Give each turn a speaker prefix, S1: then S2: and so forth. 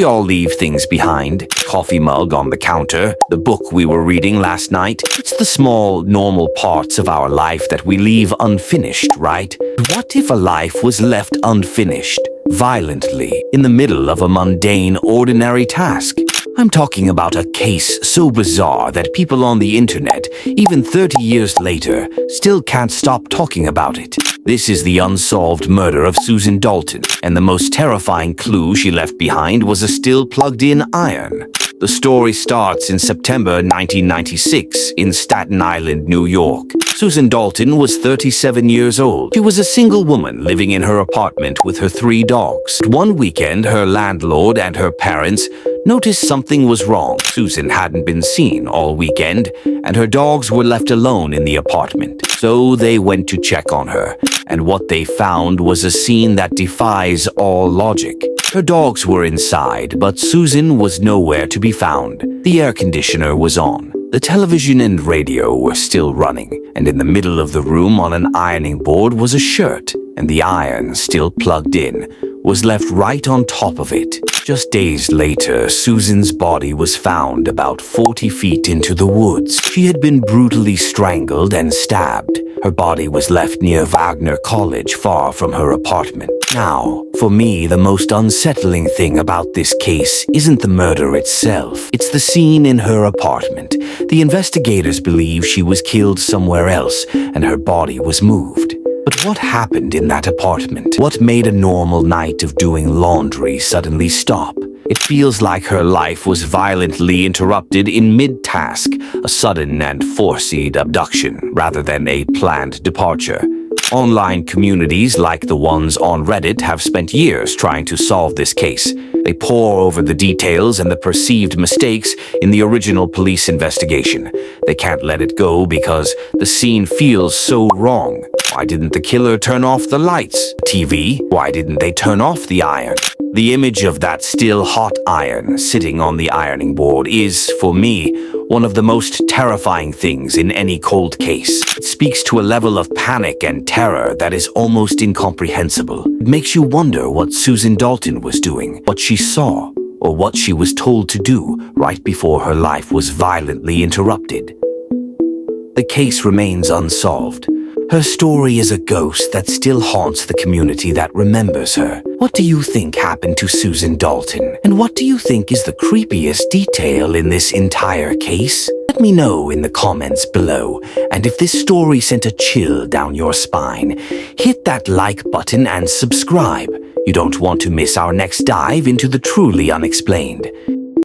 S1: We all leave things behind. Coffee mug on the counter, the book we were reading last night. It's the small, normal parts of our life that we leave unfinished, right? What if a life was left unfinished, violently, in the middle of a mundane, ordinary task? I'm talking about a case so bizarre that people on the internet, even 30 years later, still can't stop talking about it. This is the unsolved murder of Susan Dalton, and the most terrifying clue she left behind was a still plugged-in iron. The story starts in September 1996 in Staten Island, New York. Susan Dalton was 37 years old. She was a single woman living in her apartment with her 3 dogs. One weekend, her landlord and her parents noticed something was wrong. Susan hadn't been seen all weekend, and her dogs were left alone in the apartment. So they went to check on her, and what they found was a scene that defies all logic. Her dogs were inside, but Susan was nowhere to be found. The air conditioner was on. The television and radio were still running, and in the middle of the room on an ironing board was a shirt, and the iron, still plugged in, was left right on top of it. Just days later, Susan's body was found about 40 feet into the woods. She had been brutally strangled and stabbed. Her body was left near Wagner College, far from her apartment. Now, for me, the most unsettling thing about this case isn't the murder itself. It's the scene in her apartment. The investigators believe she was killed somewhere else and her body was moved. But what happened in that apartment? What made a normal night of doing laundry suddenly stop? It feels like her life was violently interrupted in mid-task, a sudden and forced abduction rather than a planned departure. Online communities like the ones on Reddit have spent years trying to solve this case. They pore over the details and the perceived mistakes in the original police investigation. They can't let it go because the scene feels so wrong. Why didn't the killer turn off the lights? TV? Why didn't they turn off the iron? The image of that still hot iron sitting on the ironing board is, for me, one of the most terrifying things in any cold case. It speaks to a level of panic and terror that is almost incomprehensible. It makes you wonder what Susan Dalton was doing, what she saw, or what she was told to do right before her life was violently interrupted. The case remains unsolved. Her story is a ghost that still haunts the community that remembers her. What do you think happened to Susan Dalton? And what do you think is the creepiest detail in this entire case? Let me know in the comments below. And if this story sent a chill down your spine, hit that like button and subscribe. You don't want to miss our next dive into the truly unexplained.